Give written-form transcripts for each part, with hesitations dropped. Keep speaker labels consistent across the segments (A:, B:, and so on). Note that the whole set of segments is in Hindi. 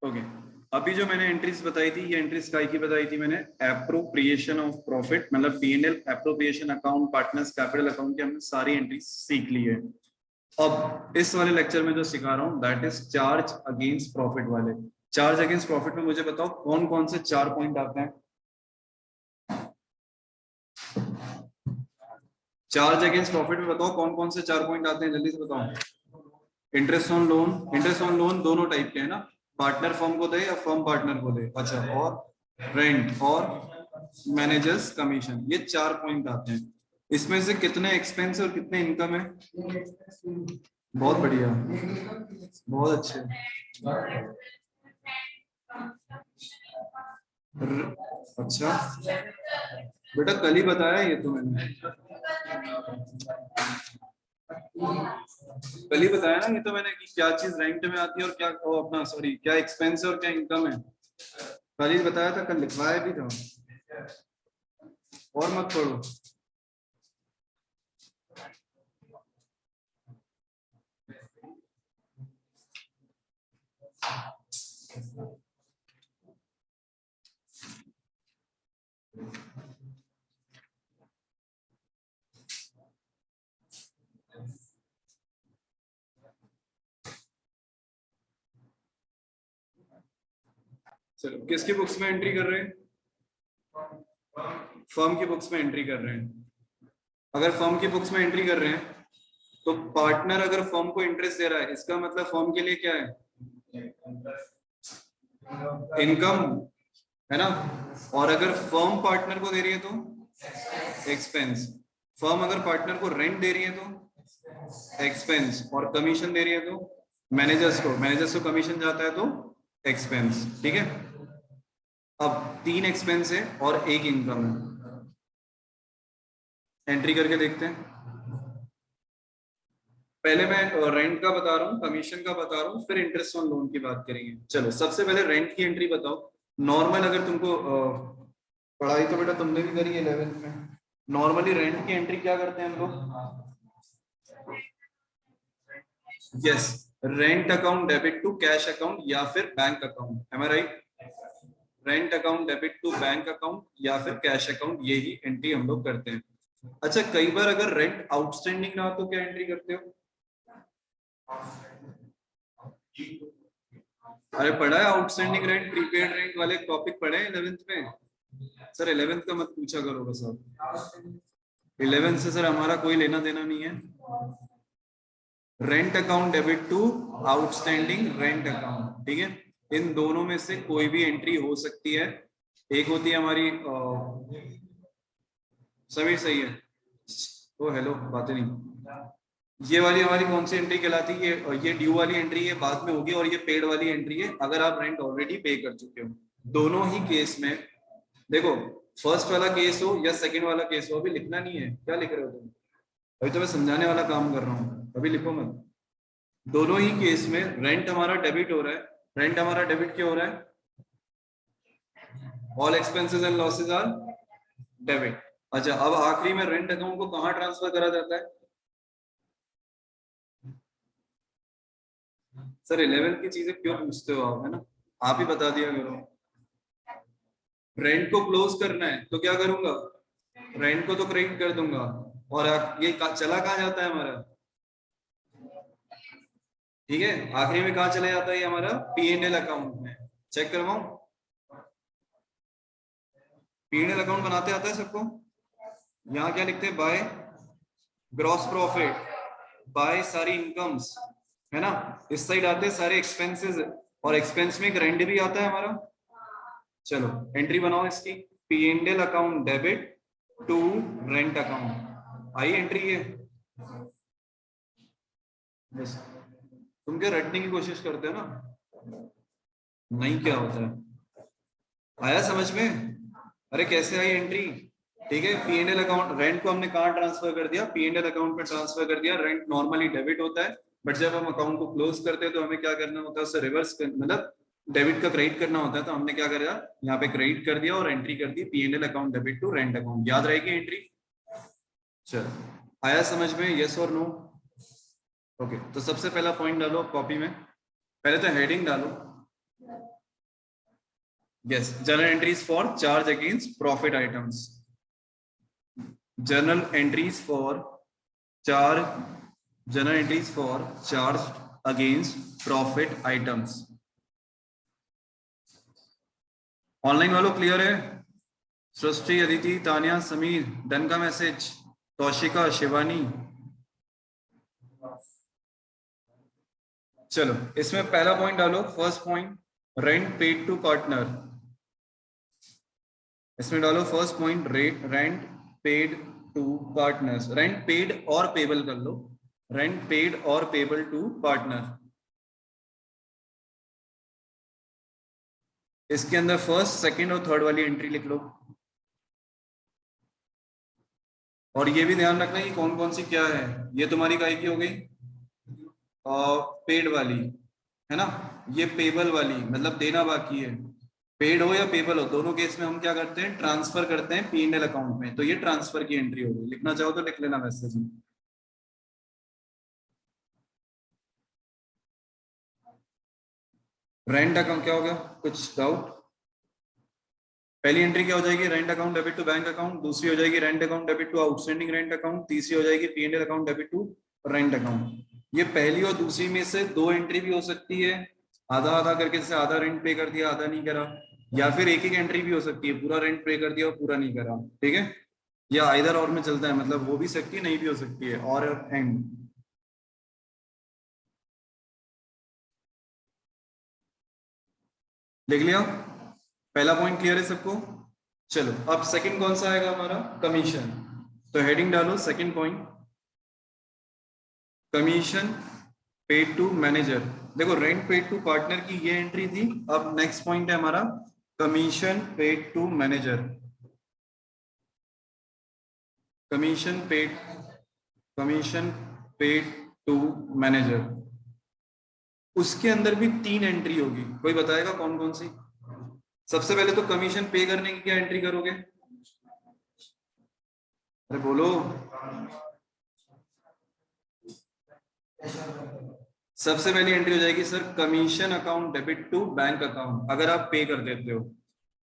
A: ओके, अभी जो मैंने एंट्रीज बताई थी, ये एंट्रीज काय की बताई थी मैंने? एप्रोप्रिएशन ऑफ प्रॉफिट, मतलब P&L, appropriation account, partners capital account की हमने सारी एंट्रीज सीख ली है। अब इस वाले लेक्चर में जो सिखा रहा हूँ that is charge against profit वाले। चार्ज अगेंस्ट प्रॉफिट में मुझे बताओ कौन कौन से 4 पॉइंट आते हैं? चार्ज अगेंस्ट प्रॉफिट में बताओ कौन कौन से 4 पॉइंट आते हैं, जल्दी से बताओ। Interest on loan, interest on loan दोनों टाइप के है ना, पार्टनर फर्म को दे या फर्म पार्टनर को दे। अच्छा, और रेंट और मैनेजर्स कमीशन, ये 4 पॉइंट आते हैं। इसमें से कितने एक्सपेंस और कितने इनकम है? बहुत बढ़िया, बहुत अच्छे। अच्छा बेटा, कल ही बताया ये तो मैंने, कल ही बताया ना ये तो मैंने, कि क्या चीज रेंट में आती है और क्या अपना सॉरी क्या एक्सपेंस है और क्या इनकम है। कल ही बताया था, कल लिखवाया भी था। और मत पढ़ो। चलो, किसकी बुक्स में एंट्री कर रहे हैं? फर्म की बुक्स में एंट्री कर रहे हैं। अगर फर्म की बुक्स में एंट्री कर रहे हैं तो पार्टनर अगर फर्म को इंटरेस्ट दे रहा है, इसका मतलब फर्म के लिए क्या है? इनकम है ना। और अगर फर्म पार्टनर को दे रही है तो एक्सपेंस। फर्म अगर पार्टनर को रेंट दे रही है तो एक्सपेंस, और कमीशन दे रही है तो मैनेजर्स को कमीशन जाता है तो एक्सपेंस। ठीक है, अब 3 एक्सपेंस है और 1 इनकम है। एंट्री करके देखते हैं। पहले मैं रेंट का बता रहा हूँ, कमीशन का बता रहा हूँ, फिर इंटरेस्ट ऑन लोन की बात करेंगे। चलो, सबसे पहले रेंट की एंट्री बताओ। नॉर्मल अगर तुमको पढ़ाई तो बेटा तुमने भी करी 11th में, नॉर्मली रेंट की एंट्री क्या करते हैं हम लोग? Yes, rent account debit to cash account या फिर bank account. Am I right? Rent account debit to bank account या फिर कैश अकाउंट, यही एंट्री हम लोग करते हैं। अच्छा, कई बार अगर रेंट आउटस्टैंडिंग ना हो तो क्या एंट्री करते हो? अरे पढ़ा है आउटस्टैंडिंग रेंट, प्रीपेड रेंट वाले टॉपिक पढ़े हैं 11th में। सर 11th का मत पूछा करो बस आप, 11th से सर हमारा कोई लेना देना नहीं है। Rent account debit to outstanding rent account, ठीक है, इन दोनों में से कोई भी एंट्री हो सकती है। एक होती है हमारी समीर सही है, ओ हेलो, बातें नहीं। ये वाली हमारी कौन सी एंट्री कहलाती है? ये ड्यू वाली एंट्री है, बाद में होगी, और ये पेड वाली एंट्री है अगर आप रेंट ऑलरेडी पे कर चुके हो। दोनों ही केस में देखो, फर्स्ट वाला केस हो या सेकंड वाला केस हो, अभी लिखना नहीं है। क्या लिख रहे हो तुम? अभी तो मैं समझाने वाला काम कर रहा हूँ, अभी लिखो मत। दोनों ही केस में रेंट हमारा डेबिट हो रहा है। रेंट हमारा डेबिट क्यों हो रहा है? All expenses and losses are debit. अच्छा, अब आखिरी में रेंट अकाउंट को कहाँ ट्रांसफर करा जाता है? सर 11th की चीजें क्यों पूछते हो आप, है ना, आप ही बता दिया करो। रेंट को क्लोज करना है तो क्या करूंगा? रेंट को तो क्रेडिट कर दूंगा, और ये चला कहाँ जाता है हमारा? ठीक है, आखिरी में कहाँ चला जाता है ये हमारा? P&L अकाउंट में। चेक करवाऊं? P&L अकाउंट बनाते आता है सबको? यहाँ क्या लिखते हैं? बाय ग्रॉस प्रॉफिट, बाय सारी इनकम्स, है ना। इस साइड आते हैं सारे एक्सपेंसेस, और एक्सपेंस में एक रेंट भी आता है हमारा। चलो एंट्री बनाओ इसकी। P&L account debit to rent account, आई एंट्री है। बस, तुम क्या रटने की कोशिश करते हो ना? नहीं, क्या होता है? आया समझ में? अरे कैसे आई एंट्री? ठीक है, P&L अकाउंट, रेंट को हमने कहाँ ट्रांसफर कर दिया? P&L अकाउंट में ट्रांसफर कर दिया। रेंट नॉर्मली डेबिट होता है, बट जब हम अकाउंट को क्लोज करते हैं तो हमें क्या करना होता है? उससे रिवर्स मतलब डेबिट का क्रेडिट करना होता है। तो हमने क्या करा, यहाँ पे क्रेडिट कर दिया और एंट्री कर दी P&L account debit to rent account. याद रहेगी एंट्री? चलो, आया समझ में? यस और नो? ओके, तो सबसे पहला पॉइंट डालो कॉपी में। पहले तो हेडिंग डालो, yes, journal entries for charge against profit items, journal entries for charge, journal entries for charge against profit items. Online वालों क्लियर है? सृष्टि, अदिति, तानिया, समीर, डन का मैसेज, कौशिका, शिवानी। चलो इसमें पहला पॉइंट डालो, first point, rent paid to partner. इसमें डालो first point, rent paid to partners. Rent paid और पेबल कर लो, रेंट पेड और पेबल टू पार्टनर। इसके अंदर फर्स्ट, सेकंड और थर्ड वाली एंट्री लिख लो। और ये भी ध्यान रखना कि कौन कौन सी क्या है। ये तुम्हारी काय की हो गई पेड वाली, है ना। ये पेबल वाली, मतलब देना बाकी है। पेड हो या पेबल हो, दोनों केस में हम क्या करते हैं, ट्रांसफर करते हैं P&L अकाउंट में। तो ये ट्रांसफर की एंट्री होगी, लिखना चाहो तो लिख लेना मैसेज में। रेंट अकाउंट क्या होगा, कुछ डाउट? पहली एंट्री क्या हो जाएगी, rent account debit to bank account. दूसरी हो जाएगी rent account debit to outstanding rent account. तीसरी हो जाएगी P&L account debit to rent account. ये पहली और दूसरी में से दो एंट्री भी हो सकती है, आधा आधा करके, जैसे आधा रेंट पे कर दिया आधा नहीं करा, या फिर एक एक एंट्री भी हो सकती है, पूरा रेंट पे कर दिया और पूरा नहीं करा, ठीक है। या आइदर और में चलता है, मतलब वो भी सकती है, नहीं भी हो सकती है, और एंड। लिख लिया? पहला पॉइंट क्लियर है सबको? चलो अब सेकंड कौन सा आएगा हमारा, कमीशन। तो हेडिंग डालो second point, commission paid to manager. देखो रेंट पेड टू पार्टनर की ये एंट्री थी, अब नेक्स्ट पॉइंट है हमारा commission paid to manager. Commission paid, commission paid to manager. उसके अंदर भी तीन एंट्री होगी, कोई बताएगा कौन कौन सी? सबसे पहले तो कमीशन पे करने की क्या एंट्री करोगे, अरे बोलो। सबसे पहली एंट्री हो जाएगी sir commission account debit to bank account, अगर आप पे कर देते हो।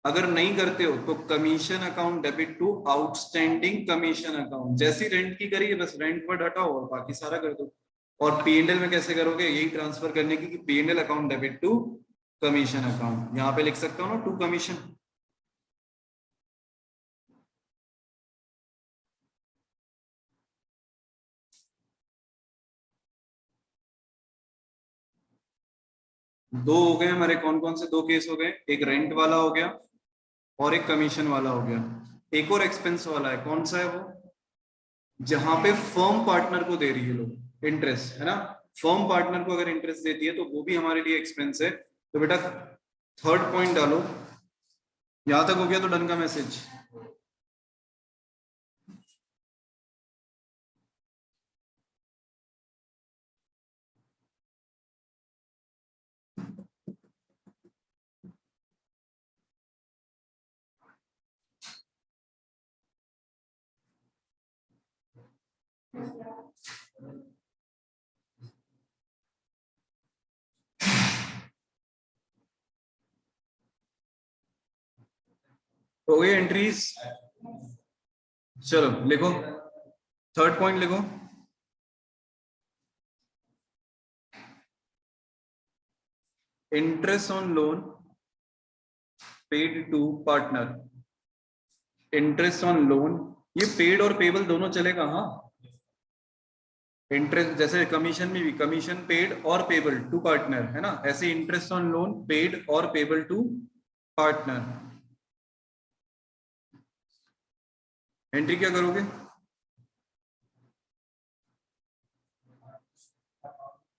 A: अगर नहीं करते हो तो commission account debit to outstanding commission account. जैसी रेंट की करिए, बस रेंट वर्ड हटाओ और बाकी सारा कर दो। और P&L में कैसे करोगे, यही ट्रांसफर करने की कि P&L account debit to commission account. यहाँ पे लिख सकता हूँ ना, टू कमीशन। दो हो गए हमारे, कौन कौन से दो केस हो गए, एक रेंट वाला हो गया और एक कमीशन वाला हो गया। एक और एक्सपेंस वाला है, कौन सा है वो, जहां पे फर्म पार्टनर को दे रही है लोग इंटरेस्ट, है ना। फर्म पार्टनर को अगर इंटरेस्ट देती है तो वो भी हमारे लिए एक्सपेंस है। तो बेटा थर्ड पॉइंट डालो। यहां तक हो गया तो डन का मैसेज। हो गई एंट्रीज? चलो लिखो, थर्ड पॉइंट लिखो। Interest on loan paid to partner. Interest on loan, ये पेड और पेबल दोनों चलेगा, हाँ। इंटरेस्ट जैसे कमीशन में भी कमीशन पेड और पेबल टू पार्टनर, है ना, ऐसे इंटरेस्ट ऑन लोन पेड और पेबल टू पार्टनर। एंट्री क्या करोगे,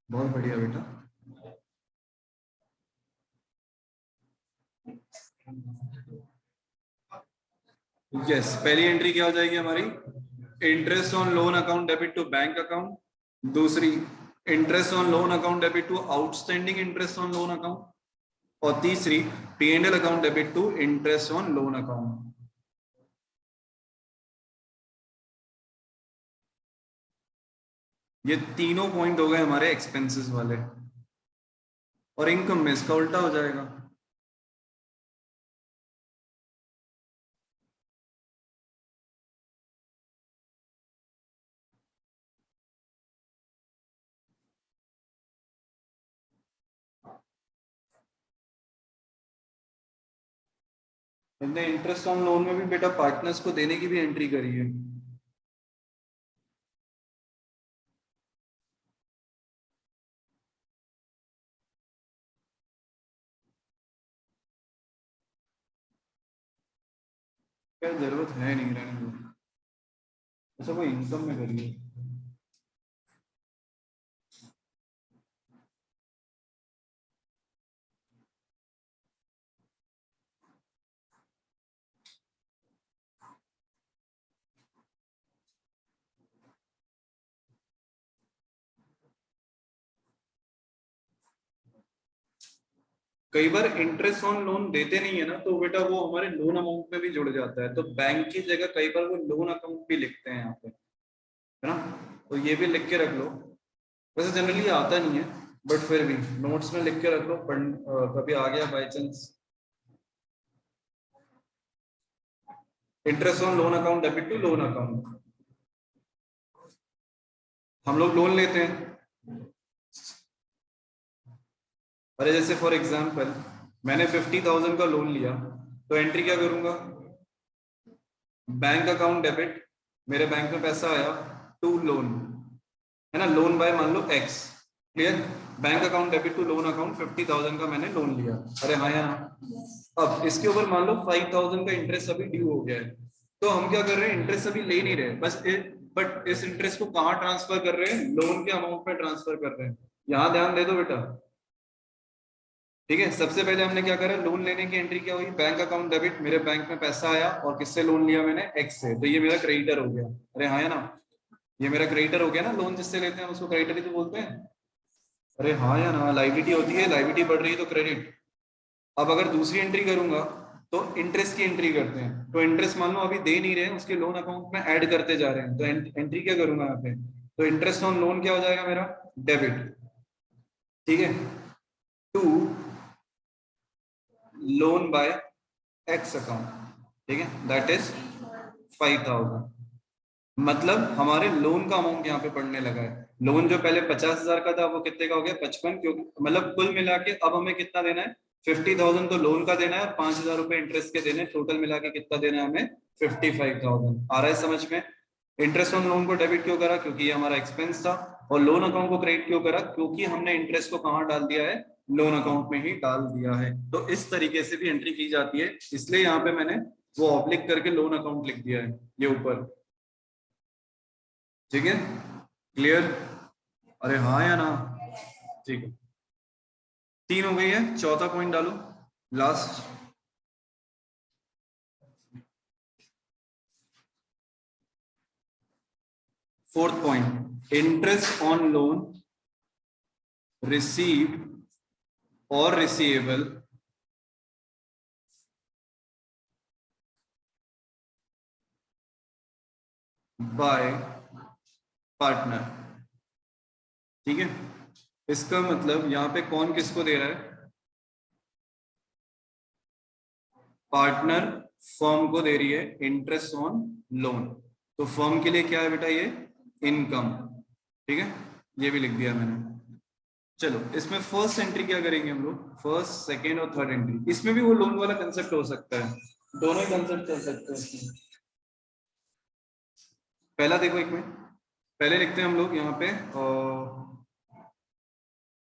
A: बहुत बढ़िया बेटा। यस, पहली एंट्री क्या हो जाएगी हमारी, interest on loan account debit to bank account. दूसरी interest on loan account debit to outstanding interest on loan account. और तीसरी P&L account debit to interest on loan account. ये तीनों पॉइंट हो गए हमारे एक्सपेंसेस वाले। और इनकम में इसका उल्टा हो जाएगा। इंटरेस्ट ऑन लोन में भी बेटा पार्टनर्स को देने की भी एंट्री करी है। क्या जरूरत है नहीं, रहने दो। ऐसा कोई इनकम में करिए। कई बार इंटरेस्ट ऑन लोन देते नहीं है ना, तो बेटा वो हमारे लोन अमाउंट में भी जुड़ जाता है, तो बैंक की जगह कई बार वो लोन अकाउंट भी लिखते हैं यहाँ पे, है ना। तो ये भी लिख के रख लो। वैसे जनरली आता नहीं है, बट फिर भी नोट्स में लिख के रख लो, कभी आ गया by chance. Interest on loan account debit to loan account. हम लोग लोन लेते हैं, अरे जैसे फॉर एग्जांपल मैंने 50,000 का लोन लिया, तो एंट्री क्या करूंगा, बैंक अकाउंट डेबिट, मेरे बैंक में पैसा आया, टू लोन, है ना, लोन बाय मान लो X. Clear. Bank account debit to loan account, 50,000 का मैंने लोन लिया। अरे हाँ या ना। अब इसके ऊपर मान लो 5,000 का इंटरेस्ट अभी ड्यू हो गया है, तो हम क्या कर रहे हैं, इंटरेस्ट अभी ले नहीं रहे, बस बट इस इंटरेस्ट को कहाँ ट्रांसफर कर रहे हैं, लोन के अमाउंट में ट्रांसफर कर रहे हैं। यहाँ ध्यान दे दो बेटा। ठीक है, सबसे पहले हमने क्या करा, लोन लेने की एंट्री क्या हुई, बैंक अकाउंट डेबिट, मेरे बैंक में पैसा आया और किससे लोन लिया मैंने, एक्स से, तो ये मेरा क्रेडिटर हो गया। अरे हाँ या ना, ये मेरा क्रेडिटर हो गया ना, लोन जिससे लेते हैं उसको क्रेडिटर ही तो बोलते हैं। अरे हाँ या ना, लाइबिलिटी होती है, लाइबिलिटी बढ़ रही है तो क्रेडिट। अब अगर दूसरी एंट्री करूंगा तो इंटरेस्ट की एंट्री करते हैं, तो इंटरेस्ट मान लो अभी दे नहीं रहे हैं, उसके लोन अकाउंट में ऐड करते जा रहे हैं, तो एंट्री क्या करूंगा यहाँ पे, तो इंटरेस्ट ऑन लोन क्या हो जाएगा मेरा, डेबिट। ठीक है, to loan by X account. ठीक है, दैट इज 5,000। मतलब हमारे लोन का अमाउंट यहाँ पे पड़ने लगा है। लोन जो पहले 50,000 का था वो कितने का हो गया, 55, क्योंकि मतलब कुल मिला के अब हमें कितना देना है, 50,000 तो लोन का देना है और 5,000 रुपए इंटरेस्ट के देने हैं, टोटल मिला के कितना देना है हमें, 55,000। आ रहा है समझ में। इंटरेस्ट ऑन लोन को डेबिट क्यों करा, क्योंकि ये हमारा एक्सपेंस था, और लोन अकाउंट को क्रेडिट क्यों करा, क्योंकि हमने इंटरेस्ट को कहाँ डाल दिया है, लोन अकाउंट में ही डाल दिया है। तो इस तरीके से भी एंट्री की जाती है, इसलिए यहाँ पे मैंने वो ऑब्लिक करके लोन अकाउंट लिख दिया है ये ऊपर। ठीक है, क्लियर। अरे हाँ या ना। ठीक है, 3 हो गई है, चौथा पॉइंट डालो, last. Fourth point, interest on loan received और रिसीवेबल बाय पार्टनर। ठीक है, इसका मतलब यहाँ पे कौन किसको दे रहा है, पार्टनर फर्म को दे रही है इंटरेस्ट ऑन लोन, तो फर्म के लिए क्या है बेटा, ये इनकम। ठीक है, ये भी लिख दिया मैंने। चलो इसमें फर्स्ट एंट्री क्या करेंगे हम लोग, फर्स्ट सेकेंड और थर्ड एंट्री, इसमें भी वो लोन वाला कंसेप्ट हो सकता है, दोनों ही कंसेप्ट चल सकते हैं इसमें। पहला देखो एक मिनट, पहले लिखते हैं हम लोग यहाँ पे,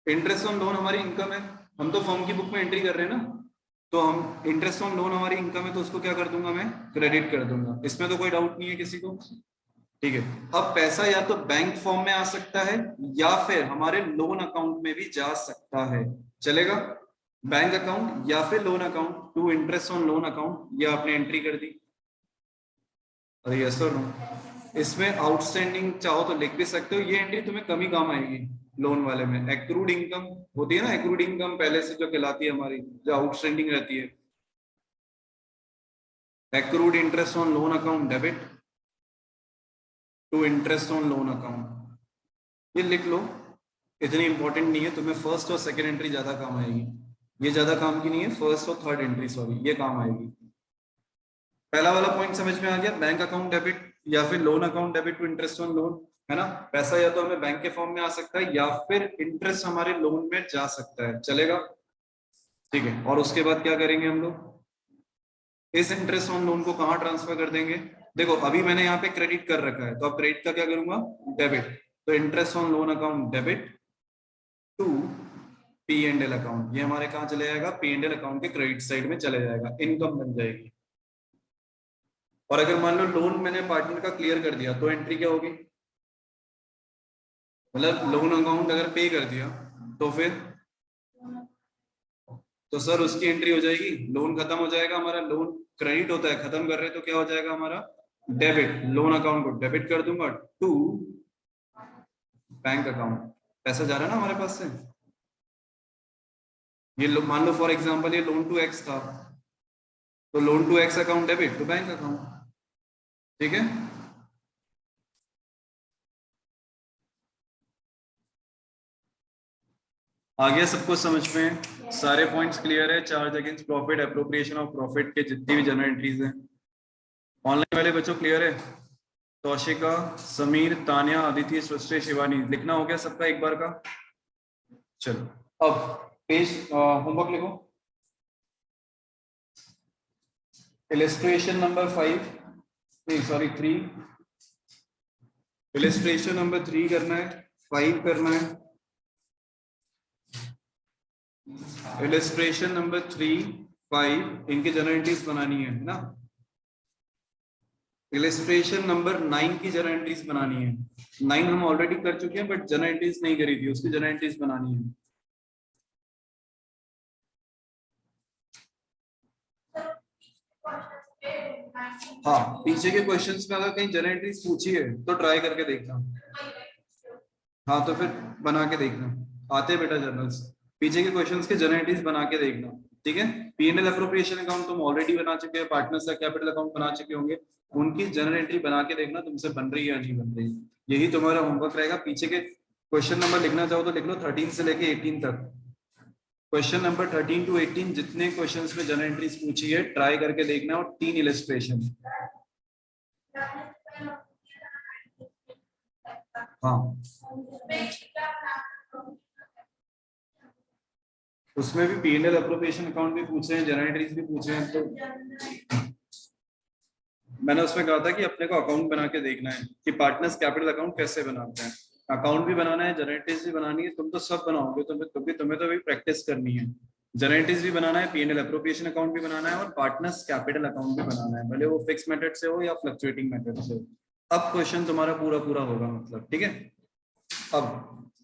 A: इंटरेस्ट ऑन लोन हमारी इनकम है, हम तो फर्म की बुक में एंट्री कर रहे हैं ना, तो हम इंटरेस्ट ऑन लोन हमारी इनकम है, तो उसको क्या कर दूंगा मैं, क्रेडिट कर दूंगा, इसमें तो कोई डाउट नहीं है किसी को। ठीक है, अब पैसा या तो बैंक फॉर्म में आ सकता है या फिर हमारे लोन अकाउंट में भी जा सकता है, चलेगा, बैंक अकाउंट या फिर loan account, to interest on loan account, ये आपने एंट्री कर दी। अरे यस और नो, इसमें आउटस्टैंडिंग चाहो तो लिख भी सकते हो, ये एंट्री तुम्हें कम ही काम आएगी लोन वाले में। एक्रूड इनकम होती है ना, एक्रूड इनकम पहले से जो कहलाती है हमारी, जो आउटस्टैंडिंग रहती है, accrued interest on loan account debit to interest on loan account, ये लिख लो। इतनी इंपॉर्टेंट नहीं है, तुम्हें फर्स्ट और सेकंड एंट्री ज्यादा काम आएगी, ये ज्यादा काम की नहीं है, फर्स्ट और थर्ड एंट्री सॉरी ये काम आएगी। पहला वाला पॉइंट समझ में आ गया, बैंक अकाउंट डेबिट या फिर loan account debit to interest on loan, है ना। पैसा या तो हमें बैंक के फॉर्म में आ सकता है या फिर इंटरेस्ट हमारे लोन में जा सकता है, चलेगा, ठीक है। और उसके बाद क्या करेंगे हम लोग, इस इंटरेस्ट ऑन लोन को कहाँ ट्रांसफर कर देंगे, देखो अभी मैंने यहाँ पे क्रेडिट कर रखा है, तो अब क्रेडिट का क्या करूंगा, डेबिट, तो interest on loan account debit to P and L account, ये हमारे कहाँ चले जाएगा, पी एंड एल अकाउंट के क्रेडिट साइड में चले जाएगा, इनकम बन जाएगी। और अगर मान लो लोन मैंने पार्टनर का क्लियर कर दिया तो एंट्री क्या होगी, मतलब लोन अकाउंट अगर पे कर दिया तो फिर तो सर उसकी एंट्री हो जाएगी, लोन खत्म हो जाएगा हमारा, लोन क्रेडिट होता है, खत्म कर रहे हैं तो क्या हो जाएगा हमारा डेबिट, लोन अकाउंट को डेबिट कर दूंगा टू बैंक अकाउंट, पैसा जा रहा है ना हमारे पास से, ये मान लो फॉर एग्जांपल ये लोन टू एक्स था, तो loan to X account debit to bank account, ठीक है। आ गया सबको समझ में, सारे पॉइंट्स क्लियर है, charge against profit, appropriation of profit के जितनी भी जनरल एंट्रीज हैं। ऑनलाइन वाले बच्चों क्लियर है, तौशिका, समीर, तानिया, अदिति, सृष्टि, शिवानी, लिखना हो गया सबका एक बार का। चलो अब पेज होमवर्क लिखो, इलस्ट्रेशन नंबर 5 नहीं सॉरी 3, इलस्ट्रेशन नंबर 3 करना है, 5 करना है, इलस्ट्रेशन नंबर 3, 5 इनकी जनरल एंट्रीज बनानी है ना। इलस्ट्रेशन नंबर 9 की जनरल एंट्रीज बनानी है, 9 हम ऑलरेडी कर चुके हैं बट जनरल एंट्रीज नहीं करी थी, उसकी जनरल एंट्रीज बनानी है। हाँ पीछे के क्वेश्चंस में अगर कहीं जनरल एंट्रीज पूछी है तो ट्राई करके देखना, हाँ तो फिर बना के देखना, आते हैं बेटा जर्नल्स, पीछे के क्वेश्चंस के जनरल एंट्रीज बना के देखना, ठीक है। पीएनएल एप्रोप्रिएशन अकाउंट तुम ऑलरेडी बना चुके हैं, पार्टनर्स का कैपिटल अकाउंट बना चुके होंगे, उनकी जनरल एंट्री बना के देखना तुमसे बन रही है या नहीं बन रही, यही तुम्हारा होमवर्क रहेगा। पीछे के क्वेश्चन नंबर लिखना चाहो तो लिख लो 13 से लेके 18 तक, क्वेश्चन नंबर 13 टू 18 जितने क्वेश्चंस में जनरल एंट्रीज पूछी है ट्राई करके देखना, और 3 इलस्ट्रेशन। हाँ उसमें भी पीएनएल एप्रोप्रिएशन अकाउंट भी पूछे हैं, जनरल एंट्रीज भी पूछे हैं, तो मैंने उसमें कहा था कि अपने को अकाउंट बना के देखना है कि पार्टनर्स कैपिटल अकाउंट कैसे बनाते हैं, अकाउंट भी बनाना है, जनरल एंट्रीज भी बनानी है, तुम तो सब बनाओगे, तुम्हें तो अभी प्रैक्टिस करनी है, जनरल एंट्रीज भी बनाना है, पीएनएल एप्रोप्रिएशन अकाउंट भी बनाना है, और पार्टनर्स कैपिटल अकाउंट भी बनाना है, भले वो फिक्स मेथड से हो या फ्लक्चुएटिंग मेथड से हो। अब क्वेश्चन तुम्हारा पूरा पूरा होगा मतलब, ठीक है। अब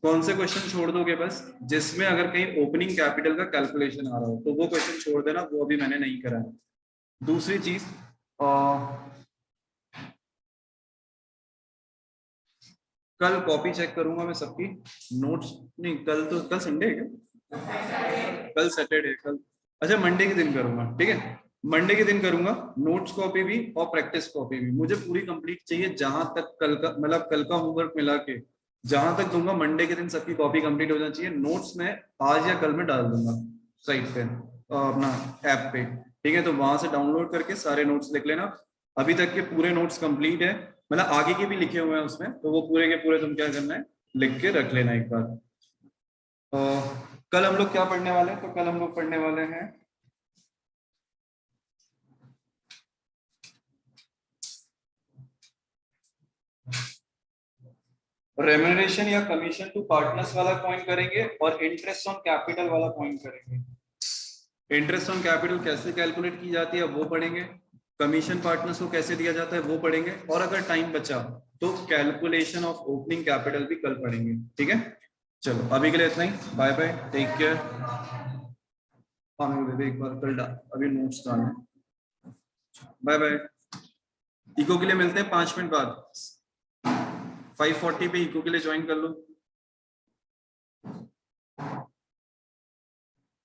A: कौन से क्वेश्चन छोड़ दोगे बस, जिसमें अगर कहीं ओपनिंग कैपिटल का कैलकुलेशन आ रहा हो तो वो क्वेश्चन छोड़ देना, वो अभी मैंने नहीं करा है। दूसरी चीज कल कॉपी चेक करूंगा मैं सबकी, नोट्स नहीं, कल संडे है क्या, कल सैटरडे, कल अच्छा मंडे के दिन करूंगा, ठीक है, मंडे के दिन करूंगा, नोट्स कॉपी भी और प्रैक्टिस कॉपी भी मुझे पूरी कंप्लीट चाहिए, जहां तक कल का मतलब कल का होमवर्क मिला के जहां तक दूंगा मंडे के दिन सबकी कॉपी कंप्लीट हो जानी चाहिए, नोट्स में आज या कल में डाल दूंगा साइट पे अपना ऐप पे, ठीक है, तो वहां से डाउनलोड करके सारे नोट्स लिख लेना, अभी तक के पूरे नोट्स कंप्लीट है, मतलब आगे के भी लिखे हुए हैं उसमें, तो वो पूरे के पूरे तुम क्या करना है लिख के रख लेना एक बार। कल हम लोग क्या पढ़ने वाले हैं, तो कल हम लोग पढ़ने वाले हैं रेम्यूनरेशन या कमीशन टू पार्टनर्स वाला पॉइंट करेंगे, और इंटरेस्ट ऑन कैपिटल वाला पॉइंट करेंगे। इंटरेस्ट ऑन कैपिटल कैसे कैलकुलेट की जाती है वो पढ़ेंगे, कमीशन पार्टनर्स को कैसे दिया जाता है वो पढ़ेंगे, और अगर टाइम बचा तो कैलकुलेशन ऑफ ओपनिंग कैपिटल भी कल पढ़ेंगे, ठीक है। चलो अभी के लिए इतना ही, बाय बाय, टेक केयर। हाँ मैं एक बार कल अभी नोट्स डालना, बाय बाय। इको के लिए मिलते हैं 5 मिनट बाद, 5:40 पे इको के लिए ज्वाइन कर लो।